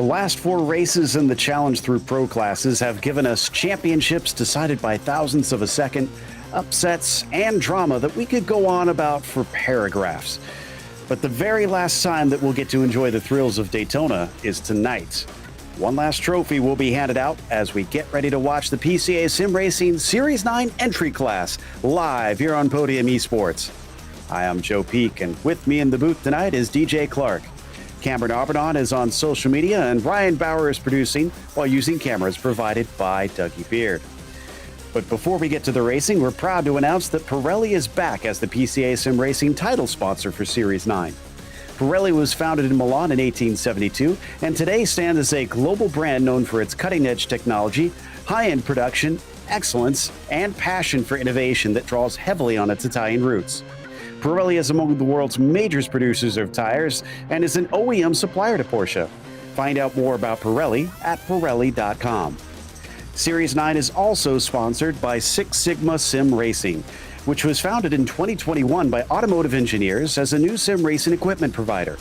The last 4 races in the Challenge Through Pro classes have given us championships decided by thousandths of a second, upsets, and drama that we could go on about for paragraphs. But the very last time that we'll get to enjoy the thrills of Daytona is tonight. One last trophy will be handed out as we get ready to watch the PCA Sim Racing Series 9 entry class live here on Podium Esports. Hi, I'm Joe Peak, and with me in the booth tonight is DJ Clark. Cameron Arbonne is on social media, and Ryan Bauer is producing while using cameras provided by Dougie Beard. But before we get to the racing, we're proud to announce that Pirelli is back as the PCA Sim Racing title sponsor for Series 9. Pirelli was founded in Milan in 1872 and today stands as a global brand known for its cutting-edge technology, high-end production, excellence, and passion for innovation that draws heavily on its Italian roots. Pirelli is among the world's major producers of tires and is an OEM supplier to Porsche. Find out more about Pirelli at Pirelli.com. Series 9 is also sponsored by Six Sigma Sim Racing, which was founded in 2021 by automotive engineers as a new sim racing equipment provider.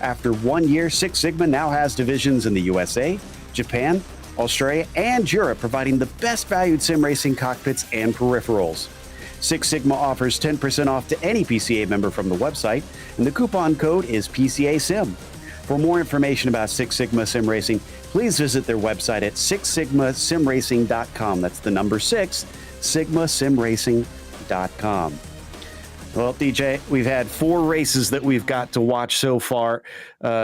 After 1 year, Six Sigma now has divisions in the USA, Japan, Australia, and Europe, providing the best valued sim racing cockpits and peripherals. Six Sigma offers 10% off to any PCA member from the website, and the coupon code is PCA Sim. For more information about Six Sigma Sim Racing, please visit their website at sixsigmasimracing.com. That's the number 6, sigmasimracing.com. Well, DJ, we've had 4 races that we've got to watch so far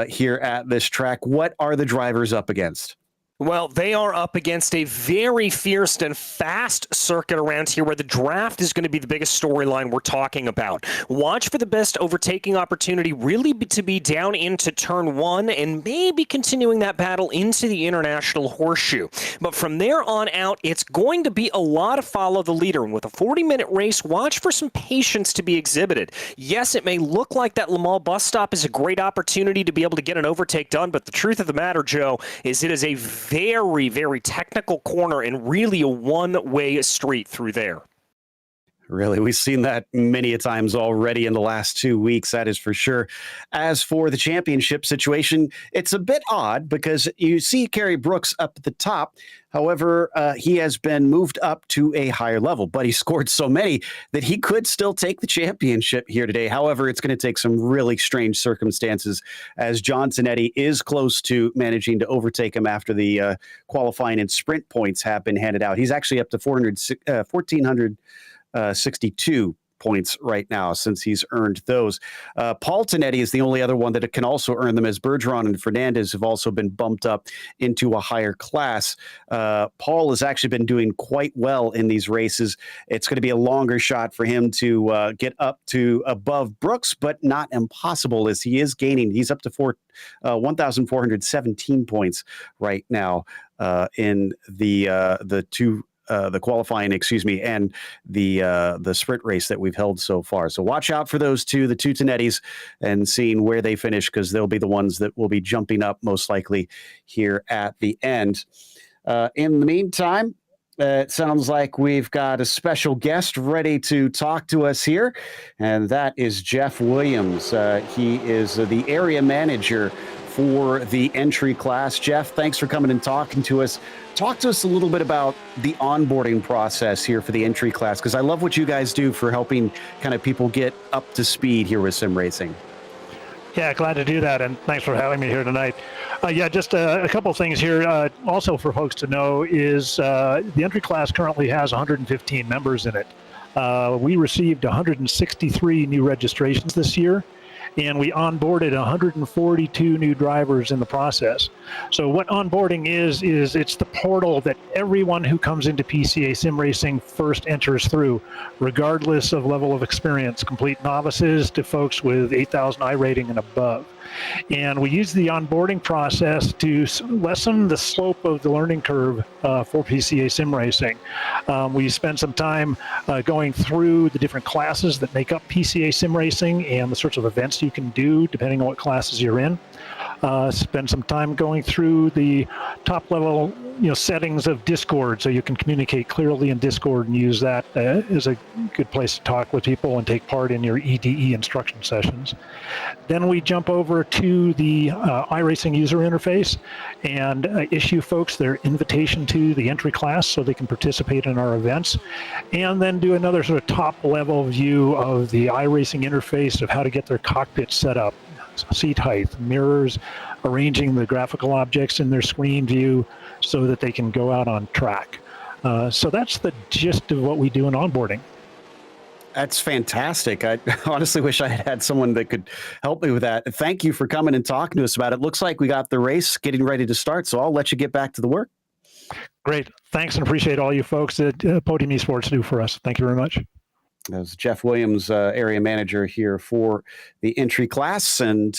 here at this track. What are the drivers up against? Well, they are up against a very fierce and fast circuit around here where the draft is going to be the biggest storyline we're talking about. Watch for the best overtaking opportunity really to be down into turn 1 and maybe continuing that battle into the International Horseshoe. But from there on out, it's going to be a lot of follow the leader. And with a 40-minute race, watch for some patience to be exhibited. Yes, it may look like that Le Mans bus stop is a great opportunity to be able to get an overtake done, but the truth of the matter, Joe, is it is a very, very technical corner and really a one-way street through there. Really, we've seen that many a times already in the last 2 weeks, that is for sure. As for the championship situation, it's a bit odd because you see Kerry Brooks up at the top. However, he has been moved up to a higher level, but he scored so many that he could still take the championship here today. However, it's going to take some really strange circumstances as John Tonetti is close to managing to overtake him after the qualifying and sprint points have been handed out. He's actually up to 1,462 points right now since he's earned those. Paul Tonetti is the only other one that can also earn them, as Bergeron and Fernandez have also been bumped up into a higher class. Paul has actually been doing quite well in these races. It's going to be a longer shot for him to get up to above Brooks, but not impossible as he is gaining. He's up to 1,417 points right now in the qualifying, and the sprint race that we've held so far. So watch out for those two, the two Tonettis, and seeing where they finish, because they'll be the ones that will be jumping up most likely here at the end. In the meantime, it sounds like we've got a special guest ready to talk to us here, and that is Jeff Williams. He is the area manager for the entry class. Jeff, thanks for coming and talking to us. Talk to us a little bit about the onboarding process here for the entry class, because I love what you guys do for helping kind of people get up to speed here with sim racing. Yeah, glad to do that, and thanks for having me here tonight. Just a couple things here. Also for folks to know is the entry class currently has 115 members in it. We received 163 new registrations this year, and we onboarded 142 new drivers in the process. So what onboarding is it's the portal that everyone who comes into PCA Sim Racing first enters through, regardless of level of experience, complete novices to folks with 8,000 I rating and above. And we use the onboarding process to lessen the slope of the learning curve for PCA Sim Racing. We spend some time going through the different classes that make up PCA Sim Racing and the sorts of events you can do depending on what classes you're in. spend some time going through the top level settings of Discord, so you can communicate clearly in Discord and use that as a good place to talk with people and take part in your EDE instruction sessions. Then we jump over to the iRacing user interface and issue folks their invitation to the entry class so they can participate in our events, and then do another sort of top level view of the iRacing interface of how to get their cockpit set up, seat height, mirrors, arranging the graphical objects in their screen view so that they can go out on track. So that's the gist of what we do in onboarding. That's fantastic. I honestly wish I had someone that could help me with that. Thank you for coming and talking to us about it. Looks like we got the race getting ready to start, so I'll let you get back to the work. Great. Thanks, and appreciate all you folks at Podium Esports do for us. Thank you very much. That was Jeff Williams, area manager here for the entry class. And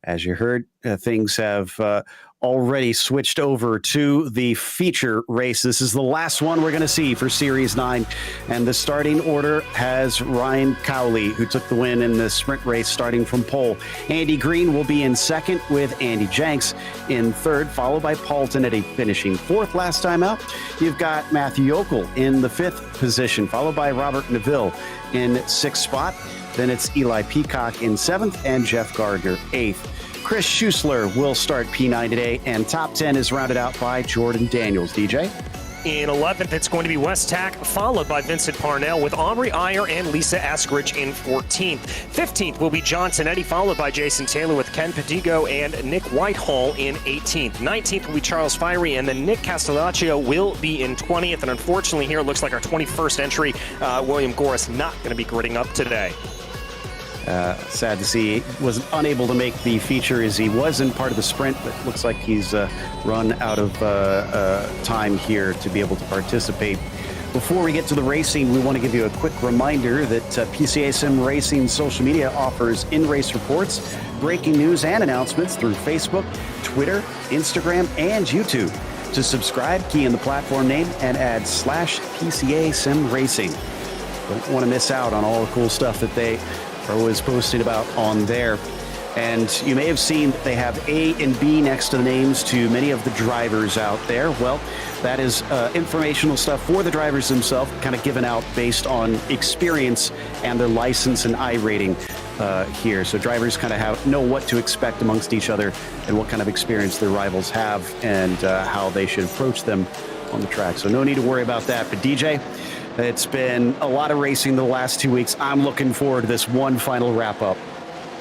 as you heard, things have already switched over to the feature race. This is the last one we're going to see for Series 9. And the starting order has Ryan Cowley, who took the win in the sprint race starting from pole. Andy Green will be in second with Andy Jenks in third, followed by Paul Tonetti finishing fourth last time out. You've got Matthew Yokel in the fifth position, followed by Robert Neville in sixth spot. Then it's Eli Peacock in seventh and Jeff Gardner eighth. Chris Schuessler will start P9 today, and top 10 is rounded out by Jordan Daniels. DJ? In 11th, it's going to be Wes Tack, followed by Vincent Parnell, with Aubrey Iyer and Lisa Eskridge in 14th. 15th will be John Tonetti, followed by Jason Taylor, with Ken Pedigo and Nick Whitehall in 18th. 19th will be Charles Fiery, and then Nick Castellaccio will be in 20th. And unfortunately here, it looks like our 21st entry, William Goris, not going to be gritting up today. Sad to see he was unable to make the feature as he was in part of the sprint, but looks like he's run out of time here to be able to participate. Before we get to the racing, we want to give you a quick reminder that PCA Sim Racing social media offers in-race reports, breaking news, and announcements through Facebook, Twitter, Instagram, and YouTube. To subscribe, key in the platform name and add /PCA Sim Racing. Don't want to miss out on all the cool stuff that they are always posting about on there. And you may have seen they have A and B next to the names to many of the drivers out there. Well, that is informational stuff for the drivers themselves, kind of given out based on experience and their license and I rating here. So drivers kind of know what to expect amongst each other and what kind of experience their rivals have and how they should approach them on the track. So no need to worry about that. But DJ, it's been a lot of racing the last 2 weeks. I'm looking forward to this one final wrap-up.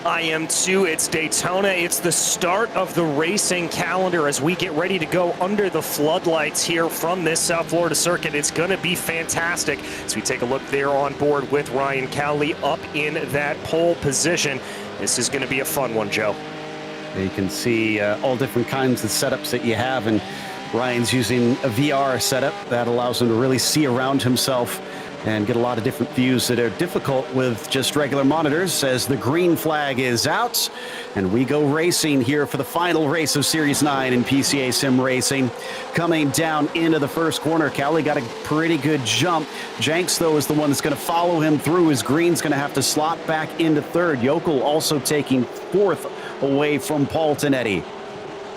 I am too. It's Daytona. It's the start of the racing calendar as we get ready to go under the floodlights here from this South Florida circuit. It's going to be fantastic as we take a look there on board with Ryan Cowley up in that pole position. This is going to be a fun one, Joe. You can see all different kinds of setups that you have, and Ryan's using a VR setup that allows him to really see around himself and get a lot of different views that are difficult with just regular monitors as the green flag is out. And we go racing here for the final race of Series 9 in PCA Sim Racing. Coming down into the first corner, Cowley got a pretty good jump. Jenks, though, is the one that's going to follow him through as Green's going to have to slot back into third. Yokel also taking fourth away from Paul Tonetti.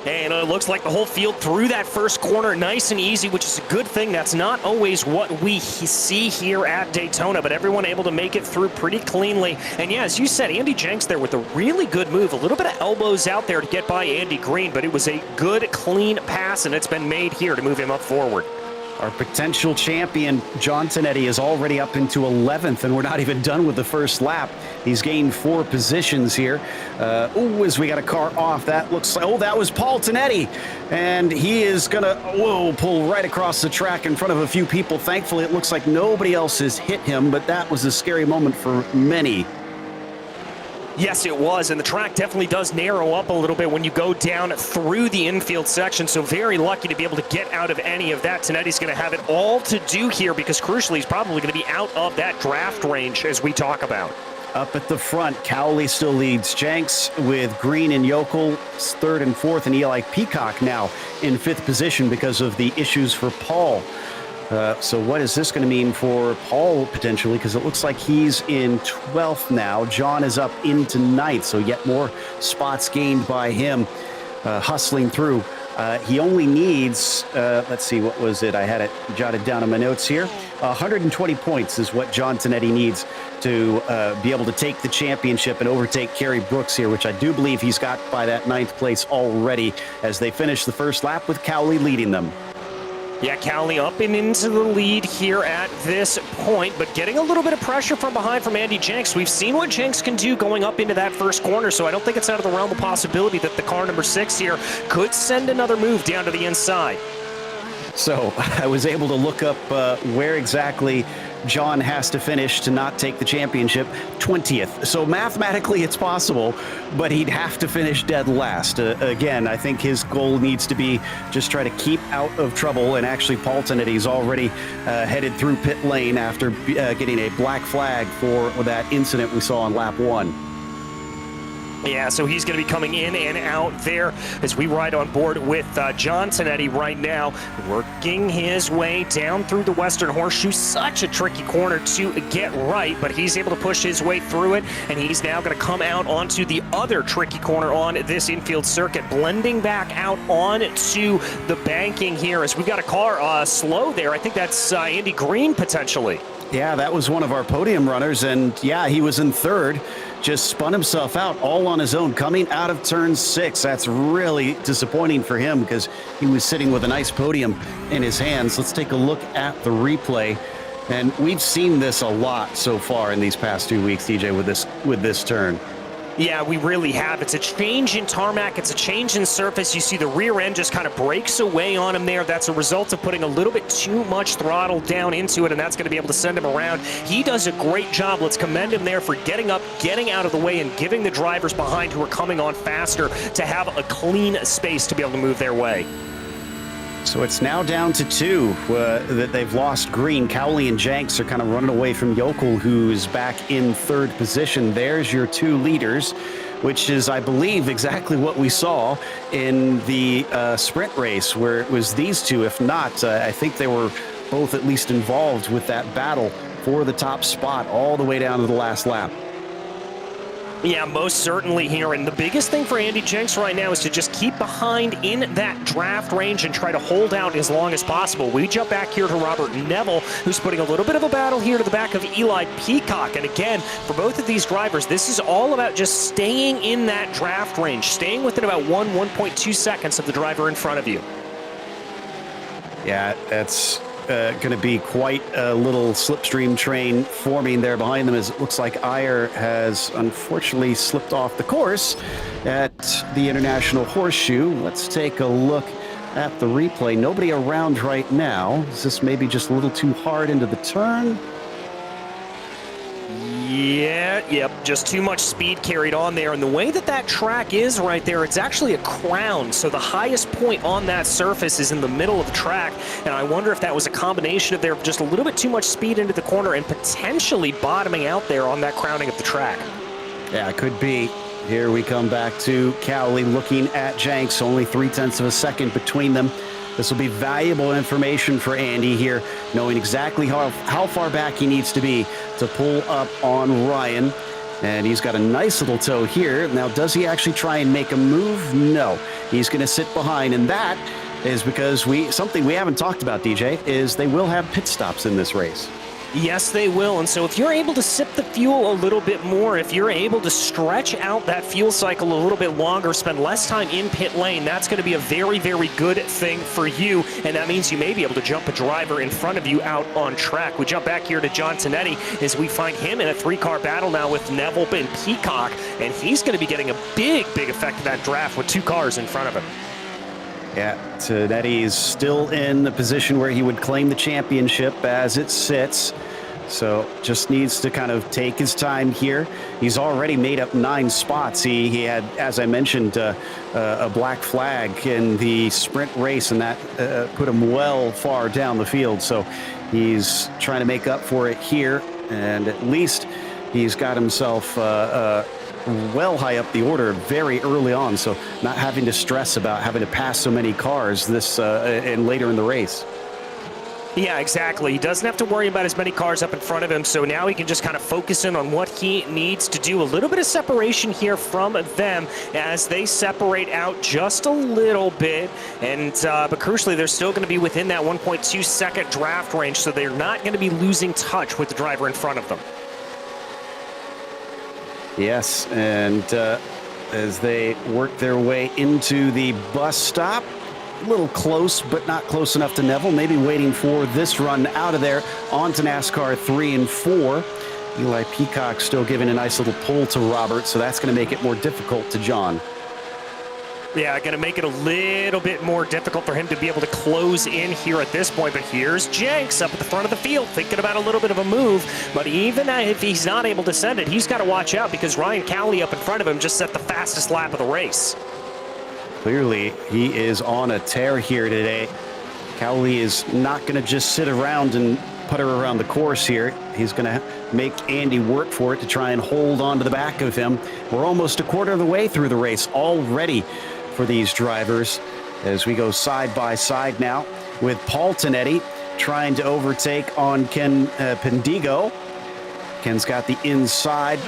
And it looks like the whole field through that first corner nice and easy, which is a good thing. That's not always what we see here at Daytona, but everyone able to make it through pretty cleanly. And yeah, as you said, Andy Jenks there with a really good move. A little bit of elbows out there to get by Andy Green, but it was a good, clean pass, and it's been made here to move him up forward. Our potential champion, John Tonetti, is already up into 11th, and we're not even done with the first lap. He's gained 4 positions here. As we got a car off, that looks like, that was Paul Tonetti. And he is going to, pull right across the track in front of a few people. Thankfully, it looks like nobody else has hit him, but that was a scary moment for many. Yes, it was, and the track definitely does narrow up a little bit when you go down through the infield section, so very lucky to be able to get out of any of that. Tonetti's going to have it all to do here because, crucially, he's probably going to be out of that draft range as we talk about. Up at the front, Cowley still leads Jenks with Green and Yokel third and fourth, and Eli Peacock now in 5th position because of the issues for Paul. So what is this going to mean for Paul potentially? Because it looks like he's in 12th now. John is up into 9th, so yet more spots gained by him. hustling through. He only needs, let's see, what was it? I had it jotted down in my notes here. 120 points is what John Tonetti needs to be able to take the championship and overtake Kerry Brooks here, which I do believe he's got by that 9th place already as they finish the first lap with Cowley leading them. Yeah, Cowley up and into the lead here at this point, but getting a little bit of pressure from behind from Andy Jenks. We've seen what Jenks can do going up into that first corner, so I don't think it's out of the realm of possibility that the car number 6 here could send another move down to the inside. So I was able to look up where exactly John has to finish to not take the championship. 20th. So mathematically it's possible, but he'd have to finish dead last. Again, I think his goal needs to be just try to keep out of trouble. And actually, Paul Tonetti's already headed through pit lane after getting a black flag for that incident we saw on lap 1. Yeah, so he's going to be coming in and out there as we ride on board with John Tonetti right now, working his way down through the Western Horseshoe. Such a tricky corner to get right, but he's able to push his way through it, and he's now going to come out onto the other tricky corner on this infield circuit, blending back out onto the banking here as we've got a car slow there. I think that's Andy Green potentially. Yeah, that was one of our podium runners, and yeah, he was in 3rd. Just spun himself out all on his own coming out of turn 6. That's really disappointing for him because he was sitting with a nice podium in his hands. Let's take a look at the replay. And we've seen this a lot so far in these past 2 weeks, DJ, with this turn. Yeah, we really have. It's a change in tarmac. It's a change in surface. You see the rear end just kind of breaks away on him there. That's a result of putting a little bit too much throttle down into it, and that's going to be able to send him around. He does a great job. Let's commend him there for getting up, getting out of the way, and giving the drivers behind who are coming on faster to have a clean space to be able to move their way. So it's now down to 2 that they've lost Green. Cowley and Jenks are kind of running away from Yokel, who's back in 3rd position. There's your 2 leaders, which is, I believe, exactly what we saw in the sprint race, where it was these 2. If not, I think they were both at least involved with that battle for the top spot all the way down to the last lap. Yeah, most certainly here. And the biggest thing for Andy Jenks right now is to just keep behind in that draft range and try to hold out as long as possible. We jump back here to Robert Neville, who's putting a little bit of a battle here to the back of Eli Peacock. And again, for both of these drivers, this is all about just staying in that draft range, staying within about 1.2 seconds of the driver in front of you. Yeah, that's going to be quite a little slipstream train forming there behind them, as it looks like Ayer has unfortunately slipped off the course at the International Horseshoe. Let's take a look at the replay. Nobody around right now. Is this maybe just a little too hard into the turn? Yep, just too much speed carried on there. And the way that that track is right there, it's actually a crown. So the highest point on that surface is in the middle of the track. And I wonder if that was a combination of there just a little bit too much speed into the corner and potentially bottoming out there on that crowning of the track. Yeah, it could be. Here we come back to Cowley looking at Jenks. Only 0.3 of a second between them. This will be valuable information for Andy here, knowing exactly how far back he needs to be to pull up on Ryan. And he's got a nice little toe here. Now, does he actually try and make a move? No. He's going to sit behind, and that is because something we haven't talked about, DJ, is they will have pit stops in this race. Yes, they will. And so if you're able to sip the fuel a little bit more, if you're able to stretch out that fuel cycle a little bit longer, spend less time in pit lane, that's going to be a very, very good thing for you. And that means you may be able to jump a driver in front of you out on track. We jump back here to John Tonetti as we find him in a 3-car battle now with Neville and Peacock. And he's going to be getting a big, big effect of that draft with 2 cars in front of him. Yeah, Tonetti's still in the position where he would claim the championship as it sits. So just needs to kind of take his time here. He's already made up 9 spots. He had, as I mentioned, a black flag in the sprint race, and that put him well far down the field. So he's trying to make up for it here, and at least he's got himself well high up the order very early on, so not having to stress about having to pass so many cars this and later in the race. Yeah, exactly. He doesn't have to worry about as many cars up in front of him, so now he can just kind of focus in on what he needs to do. A little bit of separation here from them as they separate out just a little bit, and but crucially, they're still going to be within that 1.2 second draft range, so they're not going to be losing touch with the driver in front of them. Yes, and as they work their way into the bus stop, a little close, but not close enough to Neville. Maybe waiting for this run out of there onto NASCAR 3 and 4. Eli Peacock still giving a nice little pull to Robert, so that's going to make it more difficult to John. Yeah, going to make it a little bit more difficult for him to be able to close in here at this point. But here's Jenks up at the front of the field thinking about a little bit of a move. But even if he's not able to send it, he's got to watch out because Ryan Cowley up in front of him just set the fastest lap of the race. Clearly, he is on a tear here today. Cowley is not going to just sit around and putter around the course here. He's going to make Andy work for it to try and hold on to the back of him. We're almost a quarter of the way through the race already for these drivers as we go side by side now with Paul Tonetti trying to overtake on Ken Pendigo. Ken's got the inside.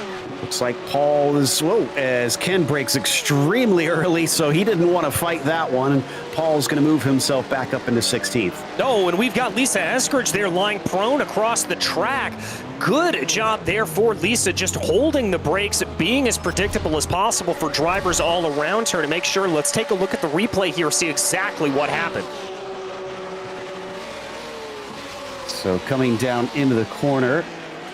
Looks like Paul is, as Ken breaks extremely early, so he didn't want to fight that one. And Paul's going to move himself back up into 16th. Oh, and we've got Lisa Eskridge there lying prone across the track. Good job there for Lisa, just holding the brakes, being as predictable as possible for drivers all around her to make sure. Let's take a look at the replay here, see exactly what happened. So coming down into the corner,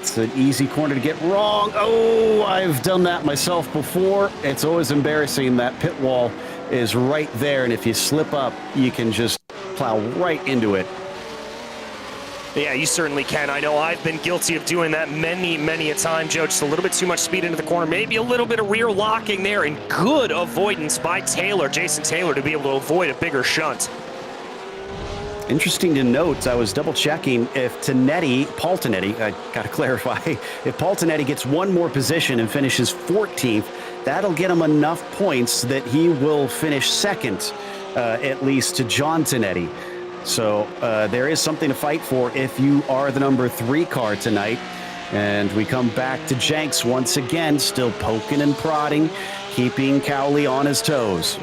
it's an easy corner to get wrong. Oh, I've done that myself before. It's always embarrassing. That pit wall is right there, and if you slip up, you can just plow right into it. Yeah, you certainly can. I know I've been guilty of doing that many a time, Joe. Just a little bit too much speed into the corner. Maybe a little bit of rear locking there, and good avoidance by Taylor, Jason Taylor, to be able to avoid a bigger shunt. Interesting to note, I was double checking if Paul Tonetti, I got to clarify, if Paul Tonetti gets one more position and finishes 14th, that'll get him enough points that he will finish second, at least to John Tonetti. So there is something to fight for if you are the number 3 car tonight. And we come back to Jenks once again, still poking and prodding, keeping Cowley on his toes.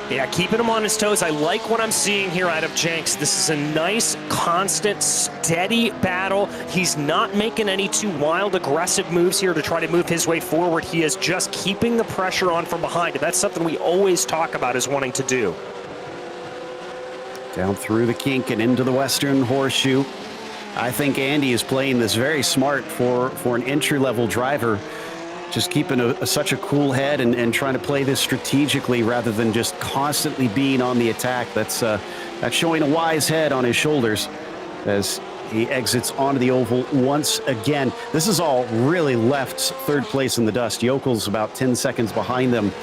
Yeah, keeping him on his toes. I like what I'm seeing here out of Jenks. This is a nice, constant, steady battle. He's not making any too wild, aggressive moves here to try to move his way forward. He is just keeping the pressure on from behind, and that's something we always talk about as wanting to do. Down through the kink and into the Western Horseshoe. I think Andy is playing this very smart for an entry-level driver. Just keeping such a cool head and trying to play this strategically rather than just constantly being on the attack. That's showing a wise head on his shoulders as he exits onto the oval once again. This is all really left third place in the dust. Yokel's about 10 seconds behind them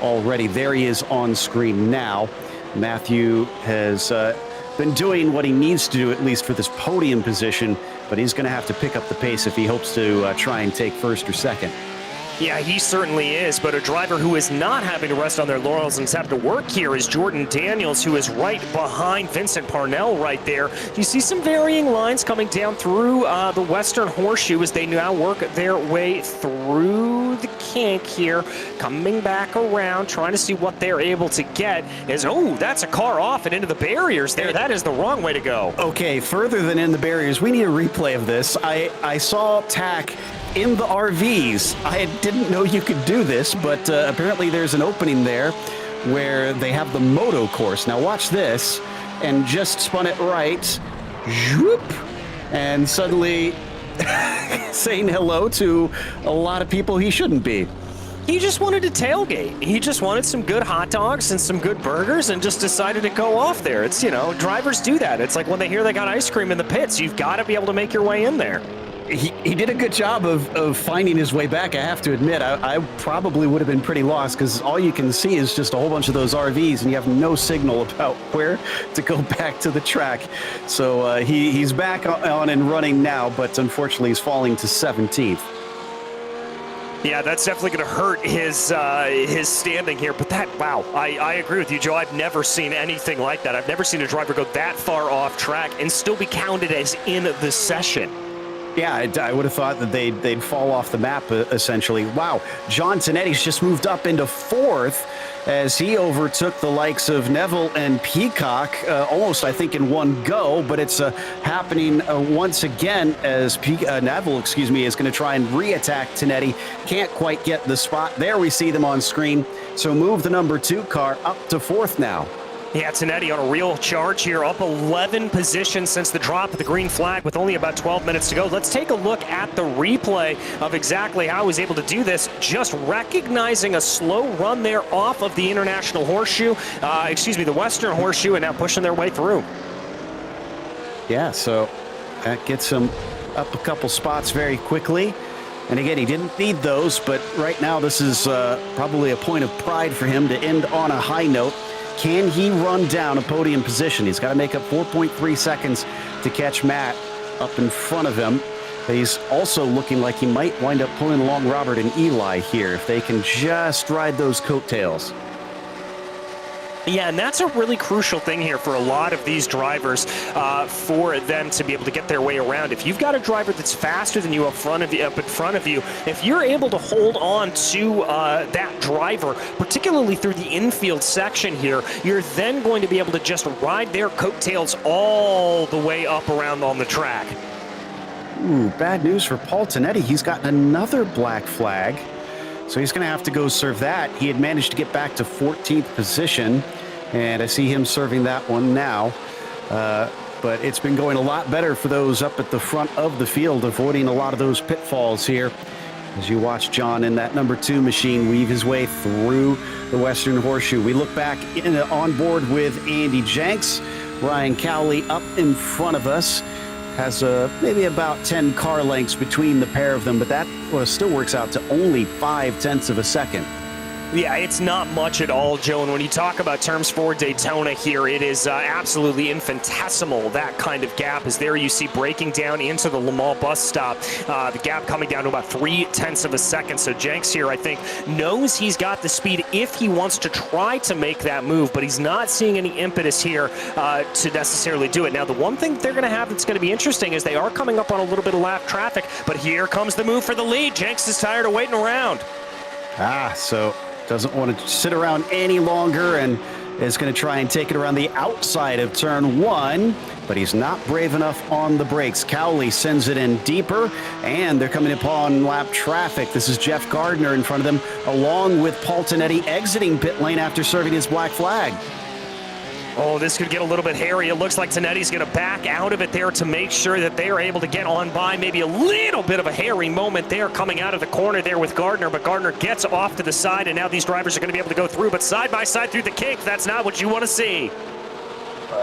already. There he is on screen now. Matthew has been doing what he needs to do, at least for this podium position, but he's going to have to pick up the pace if he hopes to try and take first or second. Yeah, he certainly is, but a driver who is not having to rest on their laurels and is having to work here is Jordan Daniels, who is right behind Vincent Parnell right there. You see some varying lines coming down through the Western Horseshoe as they now work their way through the kink here, coming back around, trying to see what they're able to get. That's a car off and into the barriers there. That is the wrong way to go. Okay, further than in the barriers, we need a replay of this. I saw Tack in the RVs. I didn't know you could do this, but apparently there's an opening there where they have the moto course. Now watch this, and just spun it right, whoop, and suddenly saying hello to a lot of people he shouldn't be. He just wanted to tailgate. He just wanted some good hot dogs and some good burgers and just decided to go off there. It's, drivers do that. It's like when they hear they got ice cream in the pits, you've got to be able to make your way in there. He did a good job of finding his way back, I have to admit. I probably would have been pretty lost because all you can see is just a whole bunch of those RVs and you have no signal about where to go back to the track. So he's back on and running now, but unfortunately he's falling to 17th. Yeah, that's definitely going to hurt his standing here. But wow, I agree with you, Joe. I've never seen anything like that. I've never seen a driver go that far off track and still be counted as in the session. Yeah, I would have thought that they'd fall off the map, essentially. Wow, John Tonetti's just moved up into fourth as he overtook the likes of Neville and Peacock almost, I think, in one go. But it's happening once again as Neville, is going to try and re-attack Tonetti. Can't quite get the spot. There we see them on screen. So move the number 2 car up to fourth now. Yeah, Tonetti on a real charge here, up 11 positions since the drop of the green flag with only about 12 minutes to go. Let's take a look at the replay of exactly how he was able to do this, just recognizing a slow run there off of the International Horseshoe, the Western Horseshoe, and now pushing their way through. Yeah, so that gets him up a couple spots very quickly. And again, he didn't need those, but right now this is probably a point of pride for him to end on a high note. Can he run down a podium position? He's got to make up 4.3 seconds to catch Matt up in front of him. He's also looking like he might wind up pulling along Robert and Eli here if they can just ride those coattails. Yeah, and that's a really crucial thing here for a lot of these drivers, for them to be able to get their way around. If you've got a driver that's faster than you up in front of you, if you're able to hold on to that driver, particularly through the infield section here, you're then going to be able to just ride their coattails all the way up around on the track. Ooh, bad news for Paul Tonetti. He's gotten another black flag. So he's going to have to go serve that. He had managed to get back to 14th position, and I see him serving that one now. But it's been going a lot better for those up at the front of the field, avoiding a lot of those pitfalls here. As you watch John in that number 2 machine weave his way through the Western Horseshoe. We look back on board with Andy Jenks. Ryan Cowley up in front of us. Has maybe about 10 car lengths between the pair of them, but that still works out to only 0.5 of a second. Yeah, it's not much at all, Joe. And when you talk about terms for Daytona here, it is absolutely infinitesimal. That kind of gap is there. You see breaking down into the Le Mans bus stop. The gap coming down to about 0.3 of a second. So Jenks here, I think, knows he's got the speed if he wants to try to make that move, but he's not seeing any impetus here to necessarily do it. Now, the one thing they're going to have that's going to be interesting is they are coming up on a little bit of lap traffic, but here comes the move for the lead. Jenks is tired of waiting around. So doesn't want to sit around any longer and is going to try and take it around the outside of turn 1, but he's not brave enough on the brakes. Cowley sends it in deeper, and they're coming upon lap traffic. This is Jeff Gardner in front of them, along with Paul Tonetti exiting pit lane after serving his black flag. Oh, this could get a little bit hairy. It looks like Tonetti's going to back out of it there to make sure that they are able to get on by. Maybe a little bit of a hairy moment there coming out of the corner there with Gardner, but Gardner gets off to the side, and now these drivers are going to be able to go through, but side by side through the kink, that's not what you want to see.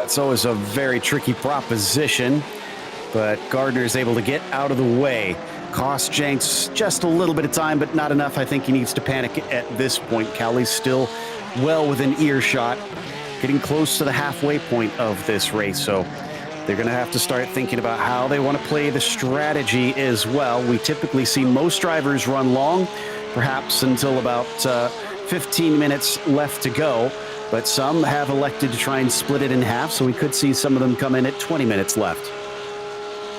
It's always a very tricky proposition, but Gardner is able to get out of the way. Cost Jenks just a little bit of time, but not enough. I think he needs to panic at this point. Cowley's still well within earshot, getting close to the halfway point of this race. So they're going to have to start thinking about how they want to play the strategy as well. We typically see most drivers run long, perhaps until about 15 minutes left to go, but some have elected to try and split it in half. So we could see some of them come in at 20 minutes left.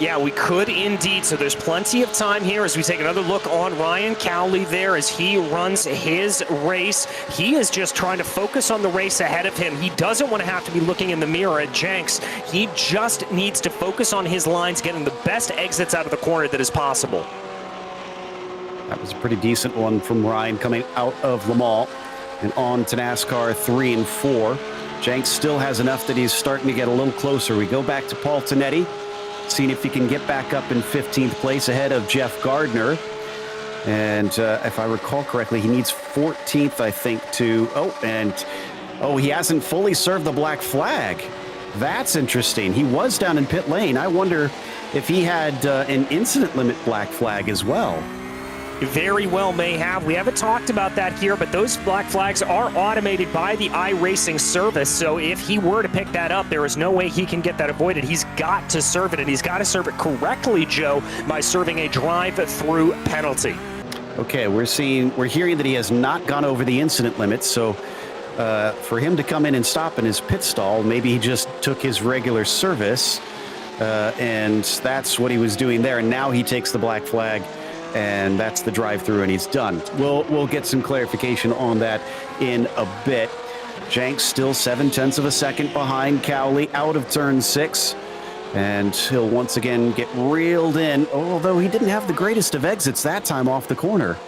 Yeah, we could indeed. So there's plenty of time here as we take another look on Ryan Cowley there as he runs his race. He is just trying to focus on the race ahead of him. He doesn't want to have to be looking in the mirror at Jenks. He just needs to focus on his lines, getting the best exits out of the corner that is possible. That was a pretty decent one from Ryan coming out of Le Mans and on to NASCAR 3 and 4. Jenks still has enough that he's starting to get a little closer. We go back to Paul Tonetti, seeing if he can get back up in 15th place ahead of Jeff Gardner. And if I recall correctly, he needs 14th, I think, he hasn't fully served the black flag. That's interesting. He was down in pit lane. I wonder if he had an incident limit black flag as well. Very well may have. We haven't talked about that here, but those black flags are automated by the iRacing service. So if he were to pick that up, there is no way he can get that avoided. He's got to serve it, and he's got to serve it correctly, Joe, by serving a drive-through penalty. Okay, we're hearing that he has not gone over the incident limit, so for him to come in and stop in his pit stall, maybe he just took his regular service, and that's what he was doing there, and now he takes the black flag, and that's the drive-through, and he's done. We'll get some clarification on that in a bit. Jenks still 0.7 of a second behind Cowley out of turn 6. And he'll once again get reeled in, although he didn't have the greatest of exits that time off the corner.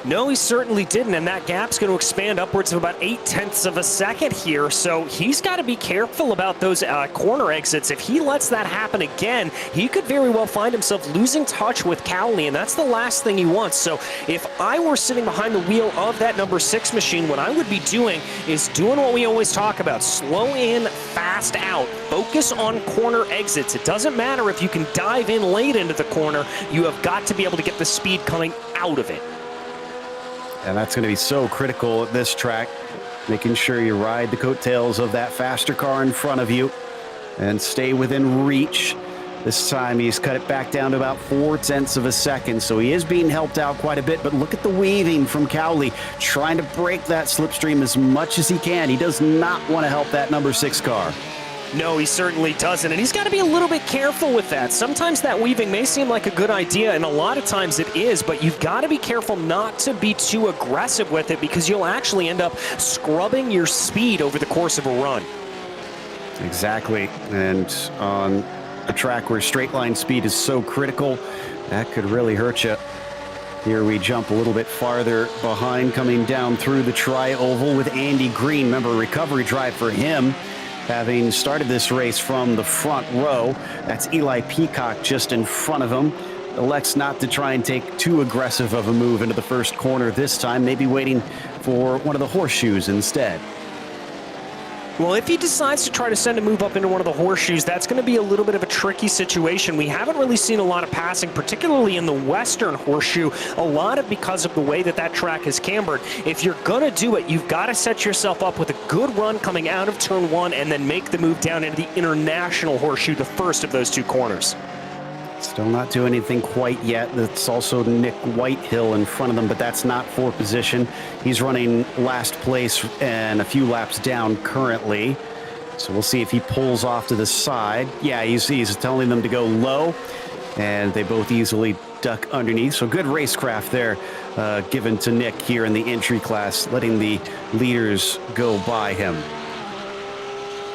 No, he certainly didn't, and that gap's going to expand upwards of about 0.8 of a second here, so he's got to be careful about those corner exits. If he lets that happen again, he could very well find himself losing touch with Cowley, and that's the last thing he wants. So if I were sitting behind the wheel of that number 6 machine, what I would be doing is doing what we always talk about: slow in, fast out, focus on corner exits. It doesn't matter if you can dive in late into the corner, you have got to be able to get the speed coming out of it. And that's going to be so critical at this track, making sure you ride the coattails of that faster car in front of you and stay within reach. This time he's cut it back down to about 0.4 of a second, so he is being helped out quite a bit, but look at the weaving from Cowley, trying to break that slipstream as much as he can. He does not want to help that number 6 car. No, he certainly doesn't, and he's got to be a little bit careful with that. Sometimes that weaving may seem like a good idea, and a lot of times it is, but you've got to be careful not to be too aggressive with it, because you'll actually end up scrubbing your speed over the course of a run. Exactly, and on a track where straight line speed is so critical, that could really hurt you. Here we jump a little bit farther behind, coming down through the tri-oval with Andy Green. Remember, recovery drive for him, having started this race from the front row. That's Eli Peacock just in front of him. Elects not to try and take too aggressive of a move into the first corner this time, maybe waiting for one of the horseshoes instead. Well, if he decides to try to send a move up into one of the horseshoes, that's going to be a little bit of a tricky situation. We haven't really seen a lot of passing, particularly in the western horseshoe, a lot of because of the way that that track is cambered. If you're going to do it, you've got to set yourself up with a good run coming out of turn 1 and then make the move down into the international horseshoe, the first of those 2 corners. Still not doing anything quite yet. That's also Nick Whitehill in front of them, but that's not for position. He's running last place and a few laps down currently. So we'll see if he pulls off to the side. Yeah, he's telling them to go low, and they both easily duck underneath. So good racecraft there given to Nick here in the entry class, letting the leaders go by him.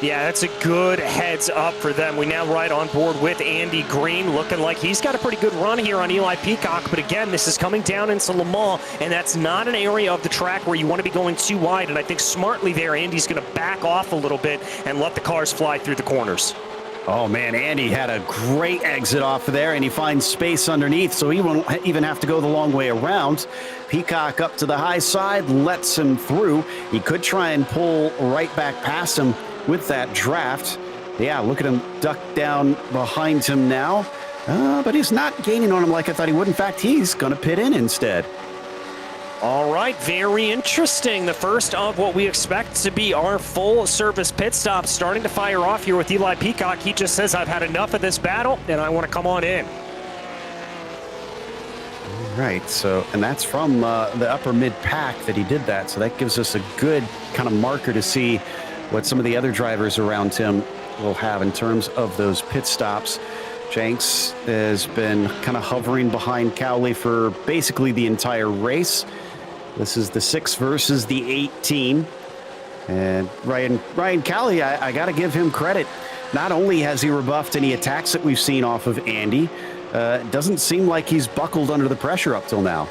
Yeah, that's a good heads up for them. We now ride on board with Andy Green, looking like he's got a pretty good run here on Eli Peacock. But again, this is coming down into Le Mans, and that's not an area of the track where you want to be going too wide. And I think smartly there, Andy's going to back off a little bit and let the cars fly through the corners. Oh, man, Andy had a great exit off of there, and he finds space underneath, so he won't even have to go the long way around. Peacock up to the high side, lets him through. He could try and pull right back past him with that draft. Yeah, look at him duck down behind him now. But he's not gaining on him like I thought he would. In fact, he's going to pit in instead. All right, very interesting. The first of what we expect to be our full service pit stop starting to fire off here with Eli Peacock. He just says, I've had enough of this battle and I want to come on in. Right, so, and that's from the upper mid pack that he did that. So that gives us a good kind of marker to see what some of the other drivers around him will have in terms of those pit stops. Jenks has been kind of hovering behind Cowley for basically the entire race. This is the 6 versus the 18. And Ryan Cowley, I got to give him credit. Not only has he rebuffed any attacks that we've seen off of Andy, it doesn't seem like he's buckled under the pressure up till now.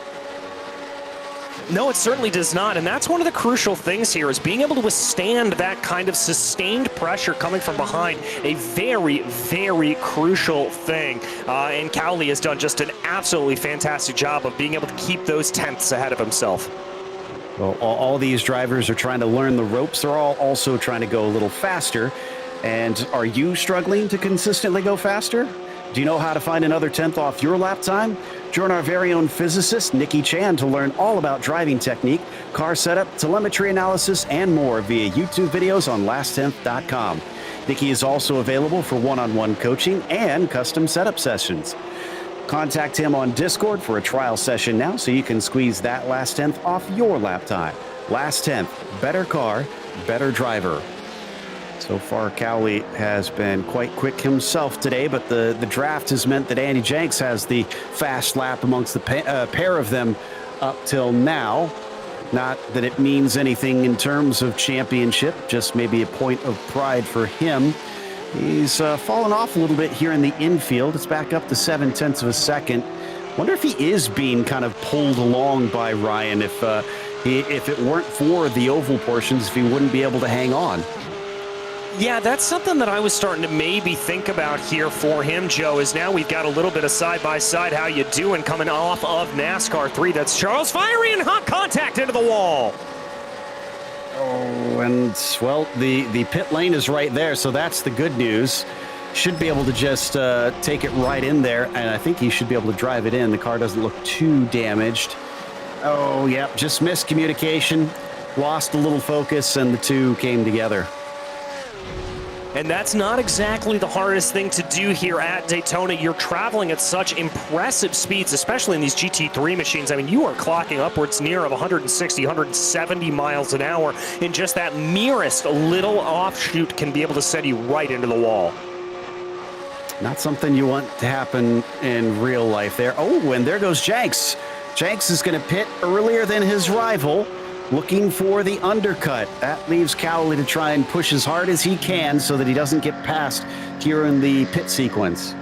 No, it certainly does not, and that's one of the crucial things here is being able to withstand that kind of sustained pressure coming from behind. A very, very crucial thing, and Cowley has done just an absolutely fantastic job of being able to keep those tenths ahead of himself. Well, all these drivers are trying to learn the ropes. They're all also trying to go a little faster. And are you struggling to consistently go faster? Do you know how to find another 10th off your lap time? Join our very own physicist, Nikki Chan, to learn all about driving technique, car setup, telemetry analysis, and more via YouTube videos on lasttenth.com. Nikki is also available for one-on-one coaching and custom setup sessions. Contact him on Discord for a trial session now so you can squeeze that last tenth off your lap time. Last tenth, better car, better driver. So far, Cowley has been quite quick himself today, but the draft has meant that Andy Jenks has the fast lap amongst the pair of them up till now. Not that it means anything in terms of championship, just maybe a point of pride for him. He's fallen off a little bit here in the infield. It's back up to 0.7 of a second. Wonder if he is being kind of pulled along by Ryan. If it weren't for the oval portions, if he wouldn't be able to hang on. Yeah, that's something that I was starting to maybe think about here for him, Joe, is now we've got a little bit of side-by-side. How you doing coming off of NASCAR 3. That's Charles Fiery and hot contact into the wall. Oh, and, well, the pit lane is right there, so that's the good news. Should be able to just take it right in there, and I think he should be able to drive it in. The car doesn't look too damaged. Oh, yep, just miscommunication, lost a little focus, and the two came together. And that's not exactly the hardest thing to do here at Daytona. You're traveling at such impressive speeds, especially in these GT3 machines. I mean, you are clocking upwards near of 160, 170 miles an hour, and just that merest little offshoot can be able to send you right into the wall. Not something you want to happen in real life there. Oh, and there goes Jenks. Jenks is going to pit earlier than his rival, looking for the undercut. That leaves Cowley to try and push as hard as he can so that he doesn't get past here in the pit sequence.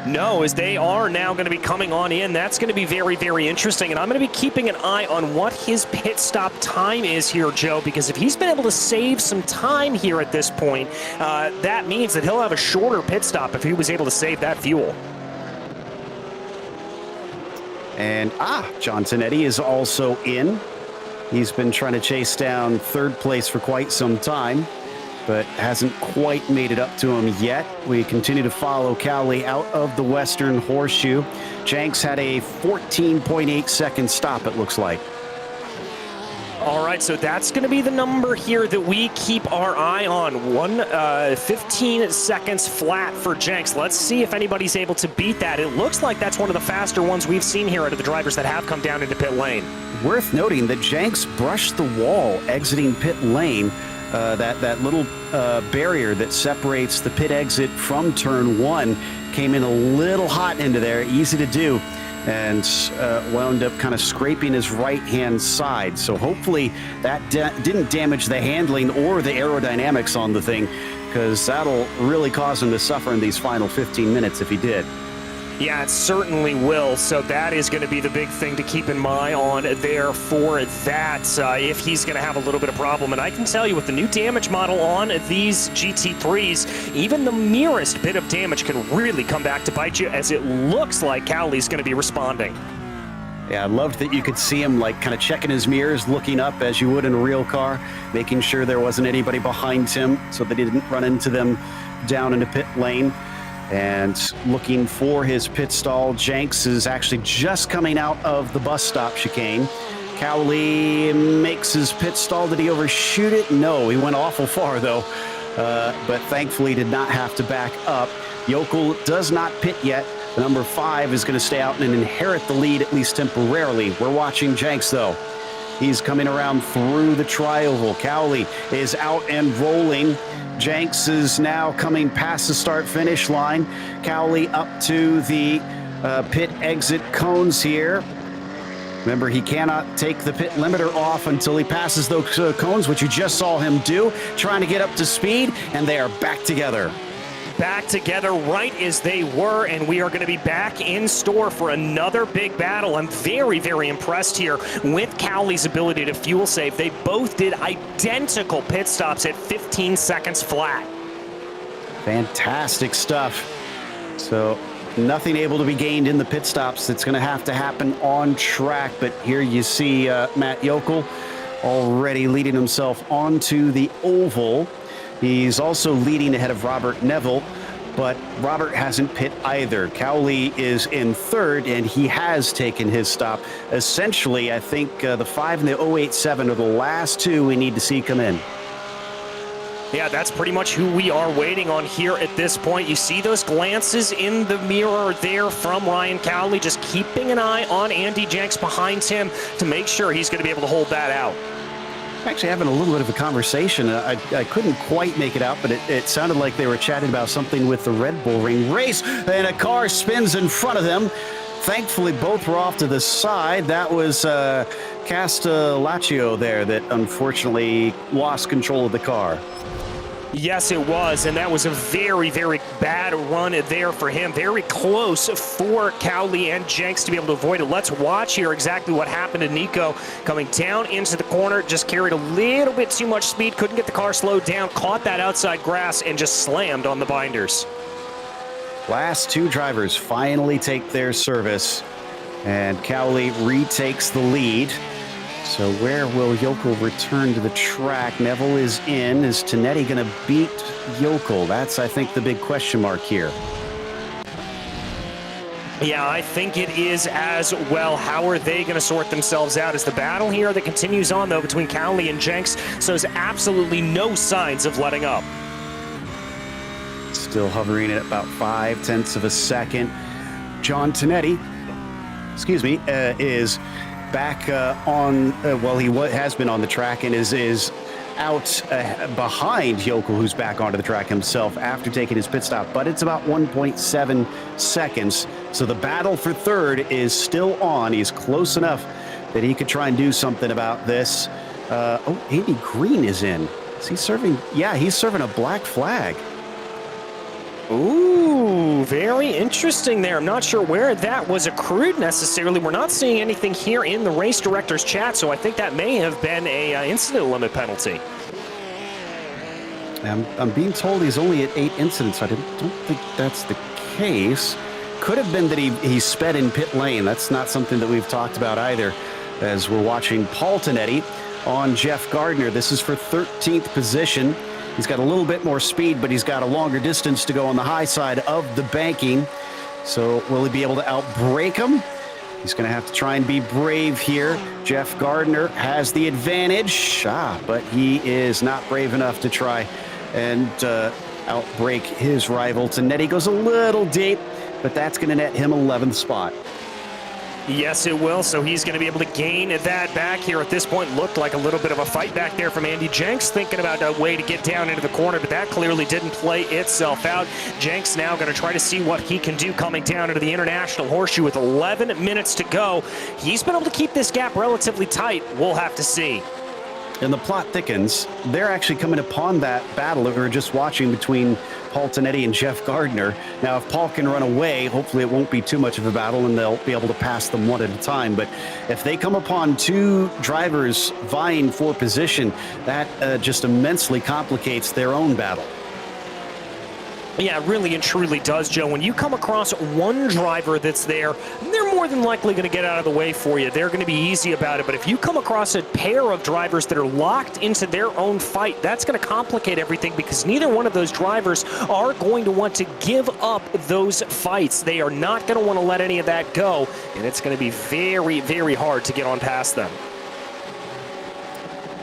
No, as they are now going to be coming on in. That's going to be very, very interesting. And I'm going to be keeping an eye on what his pit stop time is here, Joe, because if he's been able to save some time here at this point, that means that he'll have a shorter pit stop if he was able to save that fuel. And, John Tonetti is also in. He's been trying to chase down third place for quite some time, but hasn't quite made it up to him yet. We continue to follow Cowley out of the Western Horseshoe. Jenks had a 14.8 second stop, it looks like. All right, so that's going to be the number here that we keep our eye on. 15 seconds flat for Jenks. Let's see if anybody's able to beat that. It looks like that's one of the faster ones we've seen here out of the drivers that have come down into pit lane. Worth noting that Jenks brushed the wall exiting pit lane, that little barrier that separates the pit exit from turn one came in a little hot into there, easy to do, and wound up kind of scraping his right-hand side. So hopefully that didn't damage the handling or the aerodynamics on the thing, because that'll really cause him to suffer in these final 15 minutes if he did. Yeah, it certainly will. So that is going to be the big thing to keep in mind on there for that, if he's going to have a little bit of problem. And I can tell you with the new damage model on these GT3s, even the merest bit of damage can really come back to bite you, as it looks like Cowley's going to be responding. Yeah, I loved that you could see him like kind of checking his mirrors, looking up as you would in a real car, making sure there wasn't anybody behind him so that he didn't run into them down into pit lane. And looking for his pit stall. Jenks is actually just coming out of the bus stop chicane. Cowley makes his pit stall. Did he overshoot it? No, he went awful far though, but thankfully did not have to back up. Yokel does not pit yet. The number 5 is going to stay out and inherit the lead, at least temporarily. We're watching Jenks though. He's coming around through the tri-oval. Cowley is out and rolling. Jenks is now coming past the start-finish line. Cowley up to the pit exit cones here. Remember, he cannot take the pit limiter off until he passes those cones, which you just saw him do, trying to get up to speed, and they are back together. Back together right as they were, and we are going to be back in store for another big battle. I'm very, very impressed here with Cowley's ability to fuel save. They both did identical pit stops at 15 seconds flat. Fantastic stuff. So nothing able to be gained in the pit stops. It's going to have to happen on track, but here you see Matt Yokel already leading himself onto the oval. He's also leading ahead of Robert Neville, but Robert hasn't pit either. Cowley is in third, and he has taken his stop. Essentially, I think the 5 and the 087 are the last two we need to see come in. Yeah, that's pretty much who we are waiting on here at this point. You see those glances in the mirror there from Ryan Cowley, just keeping an eye on Andy Jenks behind him to make sure he's going to be able to hold that out. Actually having a little bit of a conversation. I couldn't quite make it out, but it sounded like they were chatting about something with the Red Bull Ring race, and a car spins in front of them. Thankfully, both were off to the side. That was Castellaccio there that unfortunately lost control of the car. Yes, it was, and that was a very, very bad run there for him. Very close for Cowley and Jenks to be able to avoid it. Let's watch here exactly what happened to Nico coming down into the corner. Just carried a little bit too much speed, couldn't get the car slowed down, caught that outside grass, and just slammed on the binders. Last two drivers finally take their service, and Cowley retakes the lead. So where will Yokel return to the track? Neville is in. Is Tonetti going to beat Yokel? That's, I think, the big question mark here. Yeah, I think it is as well. How are they going to sort themselves out? Is the battle here that continues on, though, between Cowley and Jenks, so there's absolutely no signs of letting up. Still hovering at about 0.5 of a second. John Tonetti, is back on, he has been on the track and is out behind Yokel, who's back onto the track himself after taking his pit stop, but it's about 1.7 seconds. So the battle for third is still on. He's close enough that he could try and do something about this. Andy Green is in. Is he serving? Yeah, he's serving a black flag. Ooh, very interesting there. I'm not sure where that was accrued necessarily. We're not seeing anything here in the race director's chat, so I think that may have been a incident limit penalty. I'm being told he's only at 8 incidents. I don't think that's the case. Could have been that he sped in pit lane. That's not something that we've talked about either, as we're watching Paul Tonetti on Jeff Gardner. This is for 13th position. He's got a little bit more speed, but he's got a longer distance to go on the high side of the banking. So will he be able to outbrake him? He's going to have to try and be brave here. Jeff Gardner has the advantage, but he is not brave enough to try and outbrake his rival. Tonetti goes a little deep, but that's going to net him 11th spot. Yes, it will. So he's going to be able to gain that back here at this point. Looked like a little bit of a fight back there from Andy Jenks, thinking about a way to get down into the corner, but that clearly didn't play itself out. Jenks now going to try to see what he can do coming down into the International Horseshoe with 11 minutes to go. He's been able to keep this gap relatively tight. We'll have to see. And the plot thickens. They're actually coming upon that battle that we were just watching between Paul Tonetti and Jeff Gardner. Now, if Paul can run away, hopefully it won't be too much of a battle and they'll be able to pass them one at a time. But if they come upon two drivers vying for position, that just immensely complicates their own battle. Yeah, it really and truly does, Joe. When you come across one driver that's there, they're more than likely going to get out of the way for you. They're going to be easy about it. But if you come across a pair of drivers that are locked into their own fight, that's going to complicate everything because neither one of those drivers are going to want to give up those fights. They are not going to want to let any of that go, and it's going to be very, very hard to get on past them.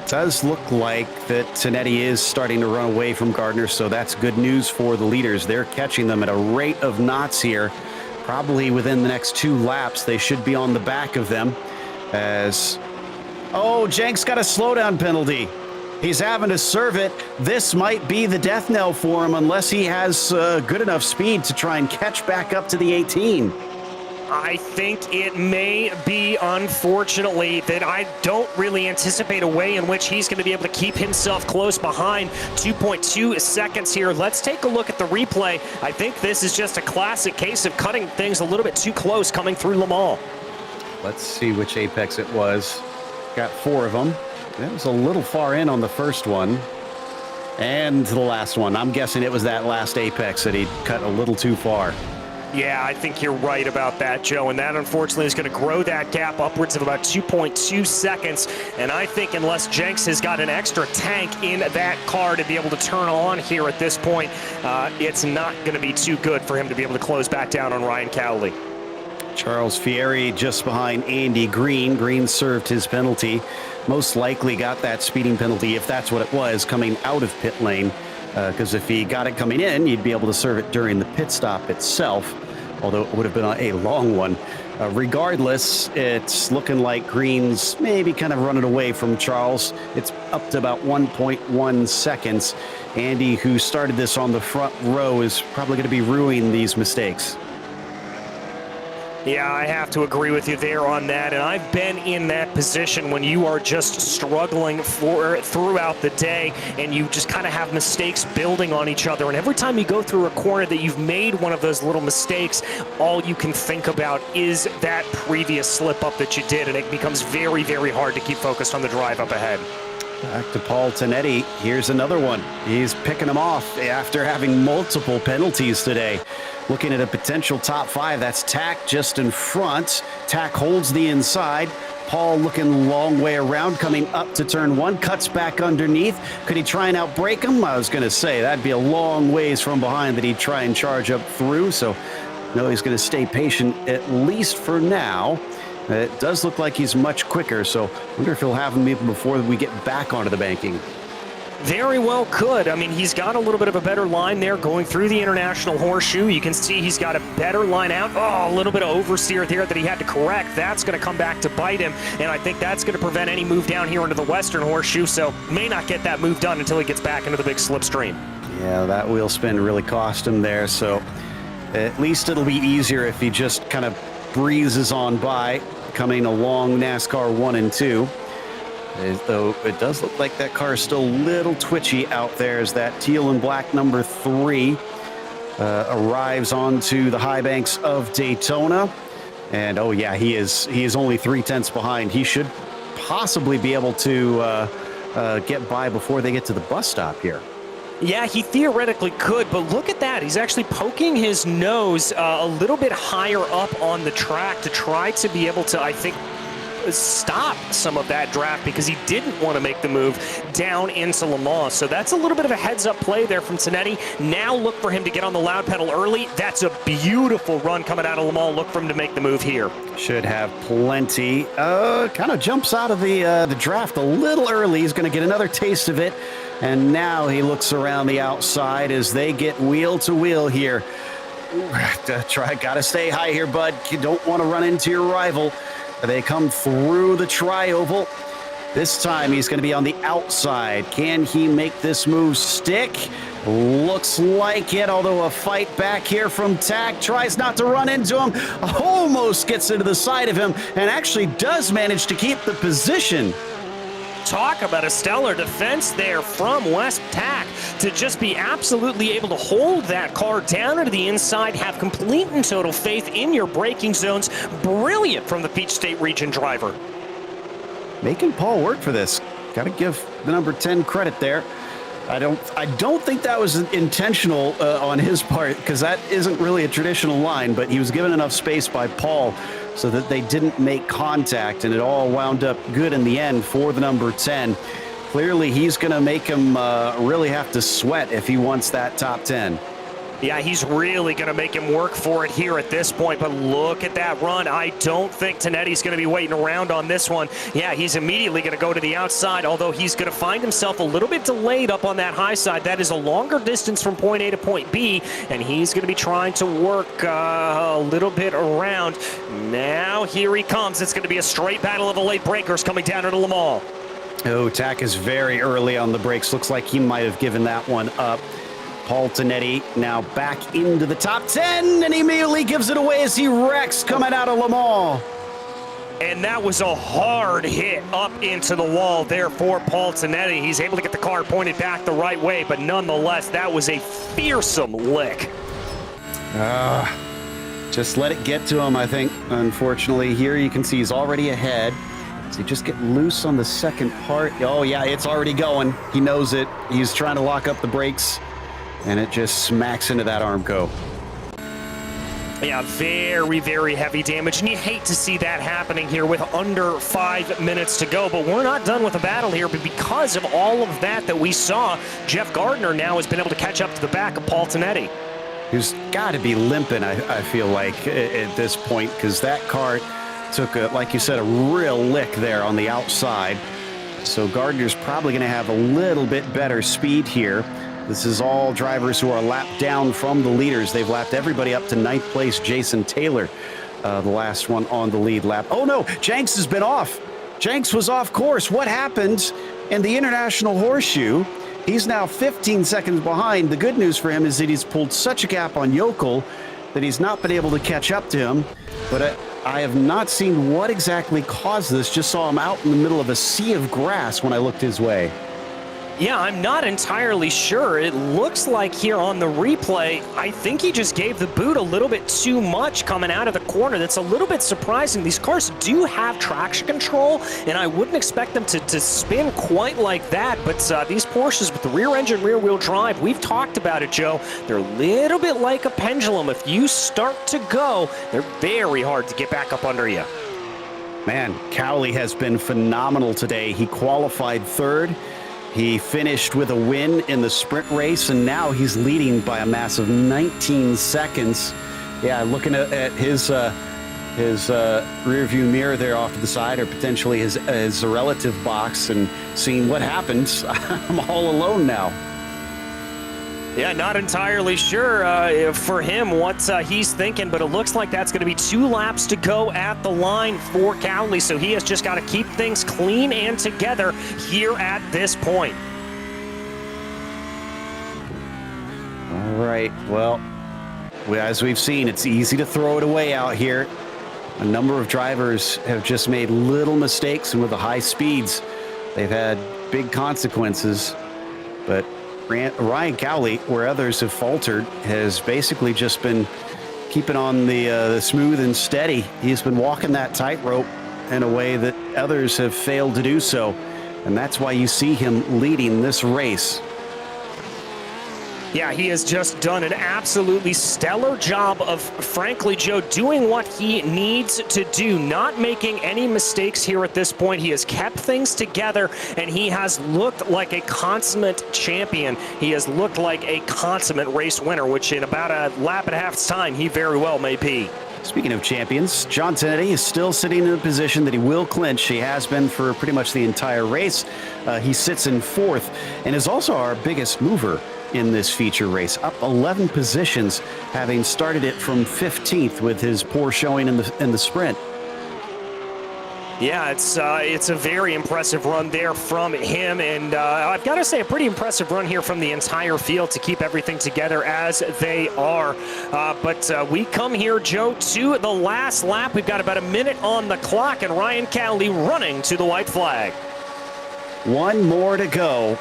Does look like that Tonetti is starting to run away from Gardner, so that's good news for the leaders. They're catching them at a rate of knots here. Probably within the next 2 laps, they should be on the back of them. Jenks got a slowdown penalty. He's having to serve it. This might be the death knell for him unless he has good enough speed to try and catch back up to the 18. I think it may be, unfortunately, that I don't really anticipate a way in which he's going to be able to keep himself close behind. 2.2 seconds here. Let's take a look at the replay. I think this is just a classic case of cutting things a little bit too close coming through Le Mans. Let's see which apex it was. Got 4 of them. That was a little far in on the first one. And the last one. I'm guessing it was that last apex that he cut a little too far. Yeah, I think you're right about that, Joe, and that unfortunately is going to grow that gap upwards of about 2.2 seconds, and I think unless Jenks has got an extra tank in that car to be able to turn on here at this point, it's not going to be too good for him to be able to close back down on Ryan Cowley. Charles Fieri just behind Andy Green. Green served his penalty. Most likely got that speeding penalty, if that's what it was, coming out of pit lane. Because if he got it coming in, you'd be able to serve it during the pit stop itself, although it would have been a long one. Regardless, it's looking like Green's maybe kind of running away from Charles. It's up to about 1.1 seconds. Andy, who started this on the front row, is probably going to be ruining these mistakes. Yeah, I have to agree with you there on that, and I've been in that position when you are just struggling throughout the day, and you just kind of have mistakes building on each other, and every time you go through a corner that you've made one of those little mistakes, all you can think about is that previous slip-up that you did, and it becomes very, very hard to keep focused on the drive up ahead. Back to Paul Tonetti. Here's another one. He's picking them off after having multiple penalties today. Looking at a potential top 5. That's Tack just in front. Tack holds the inside. Paul looking long way around, coming up to turn 1, cuts back underneath. Could he try and outbrake him? I was going to say that'd be a long ways from behind that he'd try and charge up through. So, no, he's going to stay patient, at least for now. It does look like he's much quicker, so I wonder if he'll have him even before we get back onto the banking. Very well could. I mean, he's got a little bit of a better line there going through the International Horseshoe. You can see he's got a better line out. Oh, a little bit of oversteer there that he had to correct. That's going to come back to bite him, and I think that's going to prevent any move down here into the Western Horseshoe, so may not get that move done until he gets back into the big slipstream. Yeah, that wheel spin really cost him there, so at least it'll be easier if he just kind of breezes on by, coming along NASCAR 1 and 2. Though it does look like that car is still a little twitchy out there as that teal and black number 3 arrives onto the high banks of Daytona. And oh yeah, he is only 3/10 behind. He should possibly be able to get by before they get to the bus stop here. Yeah, he theoretically could, but look at that. He's actually poking his nose a little bit higher up on the track to try to be able to, I think, stop some of that draft because he didn't want to make the move down into Le Mans. So that's a little bit of a heads-up play there from Tonetti. Now look for him to get on the loud pedal early. That's a beautiful run coming out of Le Mans. Look for him to make the move here. Should have plenty. Kind of jumps out of the draft a little early. He's going to get another taste of it. And now he looks around the outside as they get wheel to wheel here. Gotta stay high here, bud. You don't want to run into your rival. They come through the tri-oval. This time he's going to be on the outside. Can he make this move stick? Looks like it, although a fight back here from Tack. Tries not to run into him. Almost gets into the side of him and actually does manage to keep the position. Talk about a stellar defense there from Wes Tack to just be absolutely able to hold that car down to the inside, have complete and total faith in your braking zones. Brilliant from the Peach State region driver. Making Paul work for this. Got to give the number 10 credit there. I don't think that was intentional on his part, because that isn't really a traditional line, but he was given enough space by Paul so that they didn't make contact, and it all wound up good in the end for the number 10. Clearly, he's going to make him really have to sweat if he wants that top 10. Yeah, he's really going to make him work for it here at this point, but look at that run. I don't think Tonetti's going to be waiting around on this one. Yeah, he's immediately going to go to the outside, although he's going to find himself a little bit delayed up on that high side. That is a longer distance from point A to point B, and he's going to be trying to work a little bit around. Now here he comes. It's going to be a straight battle of the late breakers coming down into Le Mans. Oh, Tack is very early on the brakes. Looks like he might have given that one up. Paul Tonetti now back into the top 10, and he immediately gives it away as he wrecks coming out of Le Mans. And that was a hard hit up into the wall there for Paul Tonetti. He's able to get the car pointed back the right way, but nonetheless, that was a fearsome lick. Just let it get to him, I think. Unfortunately, here you can see he's already ahead. Does he just get loose on the second part? Oh, yeah, it's already going. He knows it. He's trying to lock up the brakes, and it just smacks into that Armco. Yeah, very, very heavy damage, and you hate to see that happening here with under 5 minutes to go, but we're not done with the battle here, but because of all of that we saw, Jeff Gardner now has been able to catch up to the back of Paul Tonetti. who's got to be limping, I feel like, at this point, because that car took, like you said, a real lick there on the outside. So Gardner's probably going to have a little bit better speed here. This is all drivers who are lapped down from the leaders. They've lapped everybody up to 9th place. Jason Taylor, the last one on the lead lap. Oh, no, Jenks has been off. Jenks was off course. What happened in the International Horseshoe? He's now 15 seconds behind. The good news for him is that he's pulled such a gap on Yokel that he's not been able to catch up to him. But I have not seen what exactly caused this. Just saw him out in the middle of a sea of grass when I looked his way. Yeah, I'm not entirely sure. It looks like here on the replay, I think he just gave the boot a little bit too much coming out of the corner. That's a little bit surprising. These cars do have traction control, and I wouldn't expect them to spin quite like that. But these Porsches with the rear engine, rear wheel drive, we've talked about it, Joe. They're a little bit like a pendulum. If you start to go, they're very hard to get back up under you. Man, Cowley has been phenomenal today. He qualified 3rd. He finished with a win in the sprint race, and now he's leading by a massive 19 seconds. Yeah, looking at his rear view mirror there off to the side, or potentially his relative box, and seeing what happens. I'm all alone now. Yeah, not entirely sure for him what he's thinking, but it looks like that's going to be 2 laps to go at the line for Cowley, so he has just got to keep things clean and together here at this point. All right, well, as we've seen, it's easy to throw it away out here. A number of drivers have just made little mistakes, and with the high speeds, they've had big consequences, but Ryan Cowley, where others have faltered, has basically just been keeping on the smooth and steady. He's been walking that tightrope in a way that others have failed to do so, and that's why you see him leading this race. Yeah, he has just done an absolutely stellar job of, frankly, Joe, doing what he needs to do, not making any mistakes here at this point. He has kept things together, and he has looked like a consummate champion. He has looked like a consummate race winner, which in about a lap and a half's time, he very well may be. Speaking of champions, John Tennedy is still sitting in a position that he will clinch. He has been for pretty much the entire race. He sits in 4th and is also our biggest mover in this feature race, up 11 positions, having started it from 15th with his poor showing in the sprint. Yeah, it's a very impressive run there from him, and I've got to say a pretty impressive run here from the entire field to keep everything together as they are. But we come here, Joe, to the last lap. We've got about a minute on the clock, and Ryan Cowley running to the white flag. One more to go,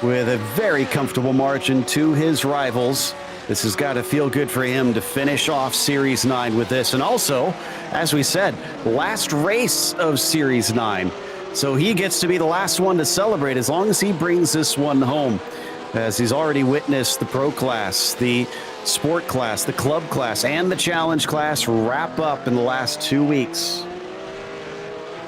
with a very comfortable margin to his rivals. This has got to feel good for him to finish off Series 9 with this. And also, as we said, last race of Series 9. So he gets to be the last one to celebrate as long as he brings this one home, as he's already witnessed the Pro Class, the Sport Class, the Club Class, and the Challenge Class wrap up in the last 2 weeks.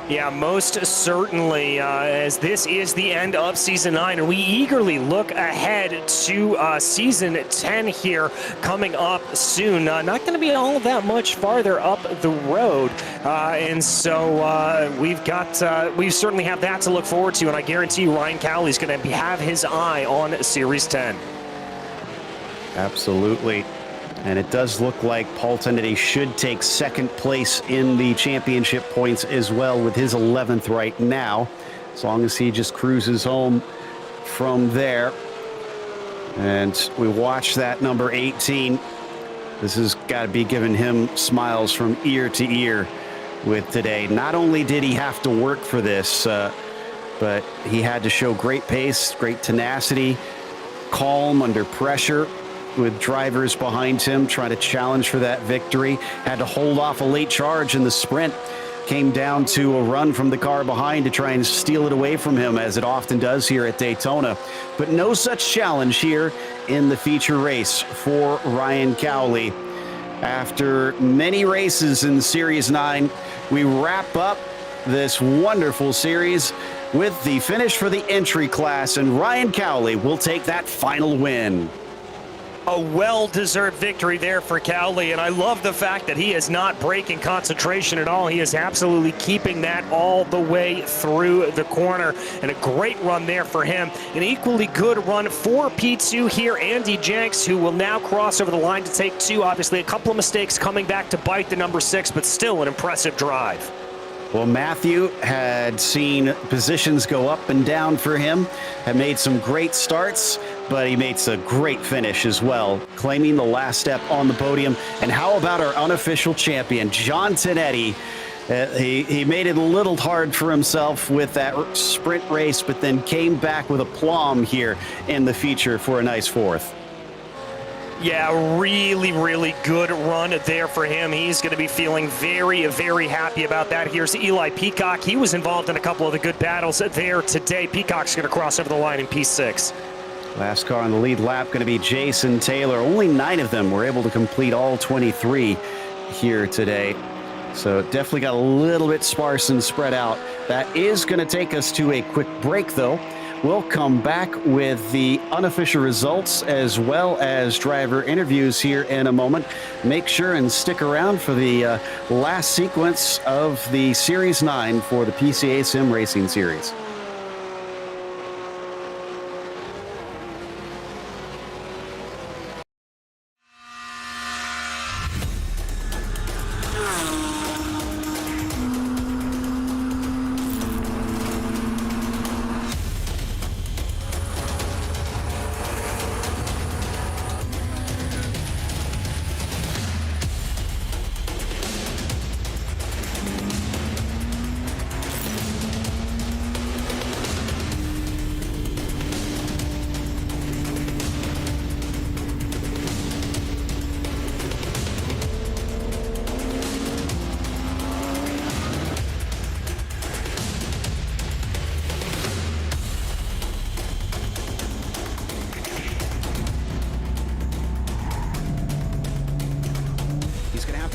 Yeah, most certainly, as this is the end of Season 9, and we eagerly look ahead to Season 10 here coming up soon. Not going to be all that much farther up the road, and so we certainly have that to look forward to, and I guarantee you Ryan Cowley's going to have his eye on Series 10. Absolutely. And it does look like Paul Tennedy should take 2nd place in the championship points as well, with his 11th right now, as long as he just cruises home from there. And we watch that number 18. This has got to be giving him smiles from ear to ear with today. Not only did he have to work for this, but he had to show great pace, great tenacity, calm under pressure, with drivers behind him trying to challenge for that victory. Had to hold off a late charge in the sprint. Came down to a run from the car behind to try and steal it away from him, as it often does here at Daytona. But no such challenge here in the feature race for Ryan Cowley. After many races in Series 9, we wrap up this wonderful series with the finish for the entry class, and Ryan Cowley will take that final win. A well-deserved victory there for Cowley, and I love the fact that he is not breaking concentration at all. He is absolutely keeping that all the way through the corner, and a great run there for him. An equally good run for P2 here, Andy Jenks, who will now cross over the line to take 2. Obviously, a couple of mistakes coming back to bite the number 6, but still an impressive drive. Well, Matthew had seen positions go up and down for him, had made some great starts, but he makes a great finish as well, claiming the last step on the podium. And how about our unofficial champion, John Tinetti? He made it a little hard for himself with that sprint race, but then came back with aplomb here in the feature for a nice 4th. Yeah, really, really good run there for him. He's going to be feeling very, very happy about that. Here's Eli Peacock. He was involved in a couple of the good battles there today. Peacock's going to cross over the line in P6. Last car on the lead lap going to be Jason Taylor. Only 9 of them were able to complete all 23 here today. So definitely got a little bit sparse and spread out. That is going to take us to a quick break, though. We'll come back with the unofficial results as well as driver interviews here in a moment. Make sure and stick around for the last sequence of the Series 9 for the PCA Sim Racing Series.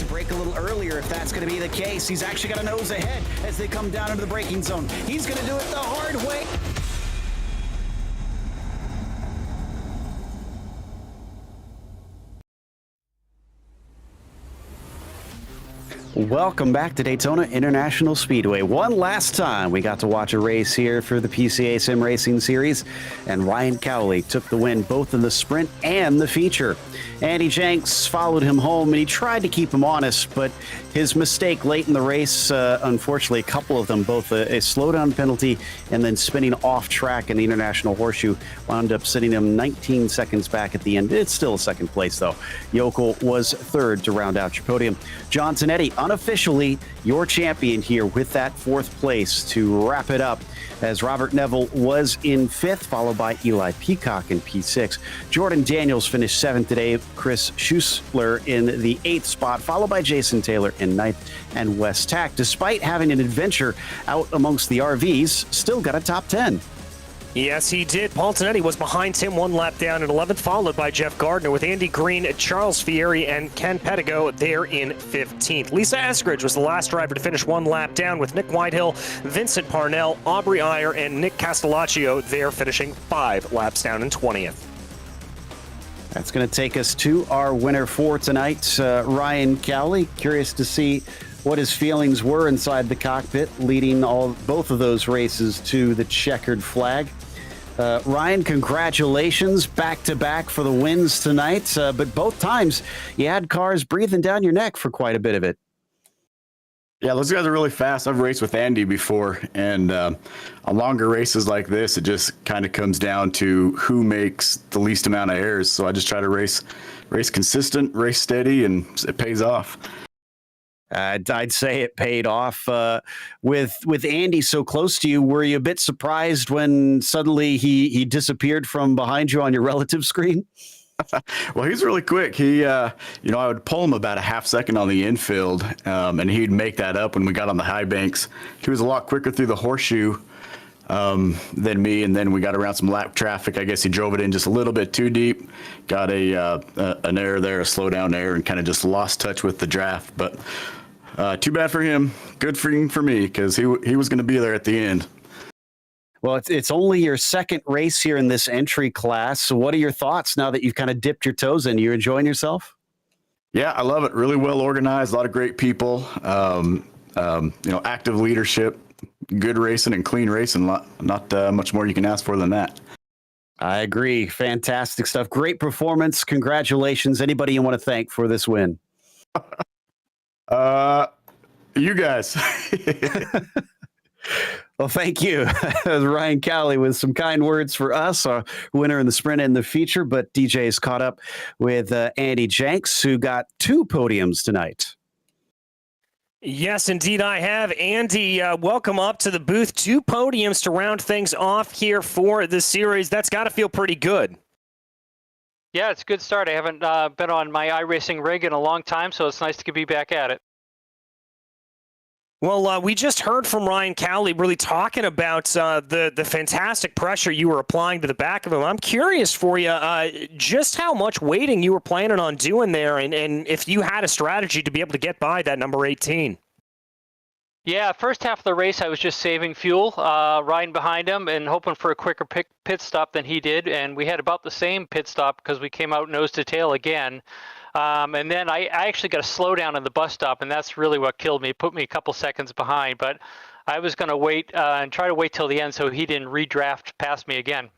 Break a little earlier if that's going to be the case. He's actually got a nose ahead as they come down into the braking zone. He's going to do it the hard way. Welcome back to Daytona International Speedway. One last time we got to watch a race here for the PCA Sim Racing Series, and Ryan Cowley took the win both in the sprint and the feature. Andy Jenks followed him home, and he tried to keep him honest, but his mistake late in the race, unfortunately, a couple of them, both a slowdown penalty and then spinning off track in the International Horseshoe, wound up sitting him 19 seconds back at the end. It's still a second place, though. Yokel was 3rd to round out your podium. John Tinetti, unofficially your champion here with that 4th place to wrap it up, as Robert Neville was in 5th, followed by Eli Peacock in P6. Jordan Daniels finished 7th today. Chris Schussler in the 8th spot, followed by Jason Taylor in 9th, and Wes Tack, despite having an adventure out amongst the RVs, still got a top 10. Yes, he did. Paul Tinetti was behind him 1 lap down in 11th, followed by Jeff Gardner with Andy Green, Charles Fieri, and Ken Pettigo there in 15th. Lisa Eskridge was the last driver to finish 1 lap down, with Nick Whitehill, Vincent Parnell, Aubrey Iyer, and Nick Castellaccio there finishing 5 laps down in 20th. That's going to take us to our winner for tonight, Ryan Cowley. Curious to see what his feelings were inside the cockpit, leading both of those races to the checkered flag. Ryan, congratulations back-to-back for the wins tonight, but both times you had cars breathing down your neck for quite a bit of it. Yeah, those guys are really fast. I've raced with Andy before, and on longer races like this, it just kind of comes down to who makes the least amount of errors. So I just try to race consistent, race steady, and it pays off. I'd say it paid off. With Andy so close to you, were you a bit surprised when suddenly he disappeared from behind you on your relative screen? Well, he's really quick. He, I would pull him about a half second on the infield, and he'd make that up when we got on the high banks. He was a lot quicker through the horseshoe than me, and then we got around some lap traffic. I guess he drove it in just a little bit too deep, got an error there, a slow down error, and kind of just lost touch with the draft. But too bad for him. Good for me, because he was going to be there at the end. Well, it's only your second race here in this entry class. So what are your thoughts now that you've kind of dipped your toes in? You enjoying yourself? Yeah, I love it. Really well organized, a lot of great people, active leadership, good racing and clean racing. Not much more you can ask for than that. I agree. Fantastic stuff. Great performance. Congratulations. Anybody you want to thank for this win? You guys. Well, thank you. Ryan Cowley with some kind words for us, our winner in the sprint and the feature. But DJ is caught up with Andy Jenks, who got 2 podiums tonight. Yes, indeed, I have. Andy, welcome up to the booth. 2 podiums to round things off here for the series. That's got to feel pretty good. Yeah, it's a good start. I haven't been on my iRacing rig in a long time, so it's nice to be back at it. Well, we just heard from Ryan Cowley really talking about the fantastic pressure you were applying to the back of him. I'm curious for you just how much waiting you were planning on doing there and if you had a strategy to be able to get by that number 18. Yeah, first half of the race, I was just saving fuel, riding behind him and hoping for a quicker pit stop than he did. And we had about the same pit stop because we came out nose to tail again. And then I actually got a slowdown in the bus stop, and that's really what killed me. It put me a couple seconds behind, but I was going to wait and try to wait till the end so he didn't redraft past me again.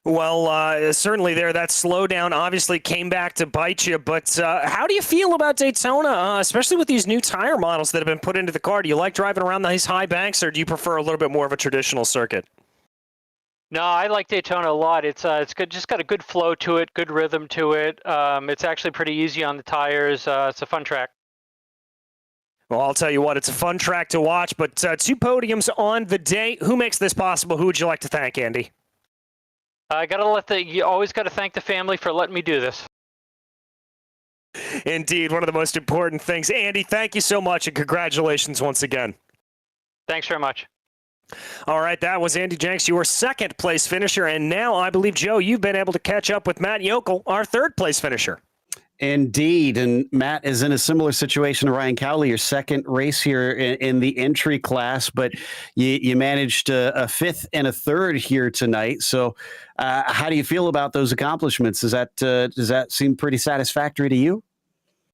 Well, certainly there, that slowdown obviously came back to bite you, but how do you feel about Daytona, especially with these new tire models that have been put into the car? Do you like driving around these high banks, or do you prefer a little bit more of a traditional circuit? No, I like Daytona a lot. It's good, just got a good flow to it, good rhythm to it. It's actually pretty easy on the tires. It's a fun track. Well, I'll tell you what, it's a fun track to watch, but 2 podiums on the day. Who makes this possible? Who would you like to thank, Andy? You always got to thank the family for letting me do this. Indeed, one of the most important things. Andy, thank you so much, and congratulations once again. Thanks very much. All right, that was Andy Jenks, your 2nd place finisher, and now I believe, Joe, you've been able to catch up with Matt Yokel, our 3rd place finisher. Indeed, and Matt is in a similar situation to Ryan Cowley, your 2nd race here in the entry class, but you managed a 5th and a 3rd here tonight. So how do you feel about those accomplishments? Does that seem pretty satisfactory to you?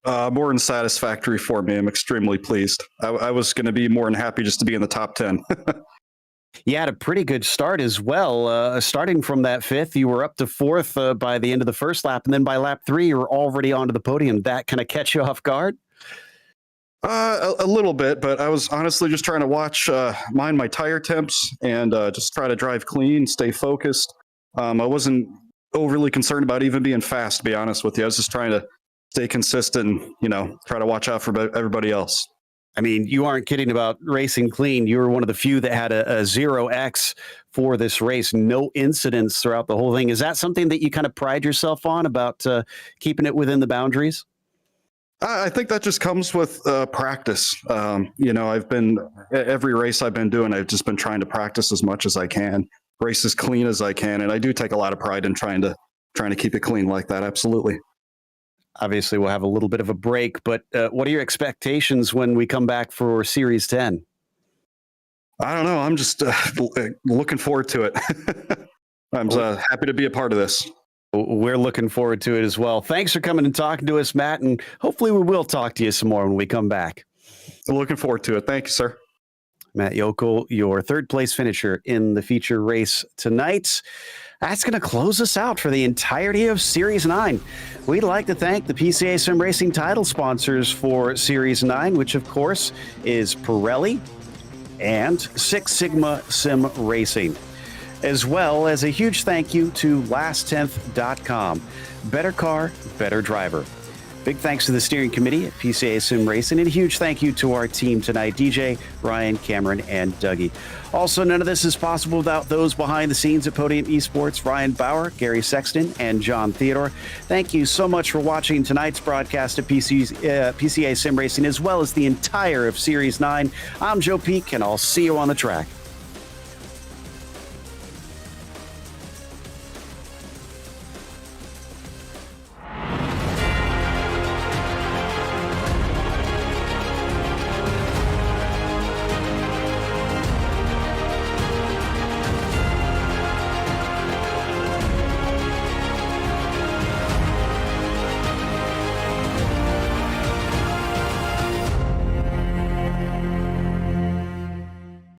More than satisfactory for me. I'm extremely pleased. I was going to be more than happy just to be in the top 10. You had a pretty good start as well. Starting from that 5th, you were up to 4th by the end of the first lap, and then by lap 3, you were already onto the podium. That kind of catch you off guard? A little bit, but I was honestly just trying to mind my tire temps and just try to drive clean, stay focused. I wasn't overly concerned about even being fast, to be honest with you. I was just trying to stay consistent and, try to watch out for everybody else. I mean, you aren't kidding about racing clean. You were one of the few that had a 0X for this race. No incidents throughout the whole thing. Is that something that you kind of pride yourself on about keeping it within the boundaries? I think that just comes with practice. Every race I've been doing, I've just been trying to practice as much as I can, race as clean as I can. And I do take a lot of pride in trying to keep it clean like that. Absolutely. Obviously, we'll have a little bit of a break, but what are your expectations when we come back for Series 10? I don't know. I'm just looking forward to it. I'm happy to be a part of this. We're looking forward to it as well. Thanks for coming and talking to us, Matt, and hopefully we will talk to you some more when we come back. Looking forward to it. Thank you, sir. Matt Yokel, your 3rd place finisher in the feature race tonight. That's going to close us out for the entirety of Series 9. We'd like to thank the PCA Sim Racing title sponsors for Series 9, which of course is Pirelli and Six Sigma Sim Racing, as well as a huge thank you to LastTenth.com. Better car, better driver. Big thanks to the steering committee at PCA Sim Racing, and a huge thank you to our team tonight, DJ, Ryan, Cameron, and Dougie. Also, none of this is possible without those behind the scenes at Podium Esports, Ryan Bauer, Gary Sexton, and John Theodore. Thank you so much for watching tonight's broadcast of PCA Sim Racing, as well as the entire of Series 9. I'm Joe Peak, and I'll see you on the track.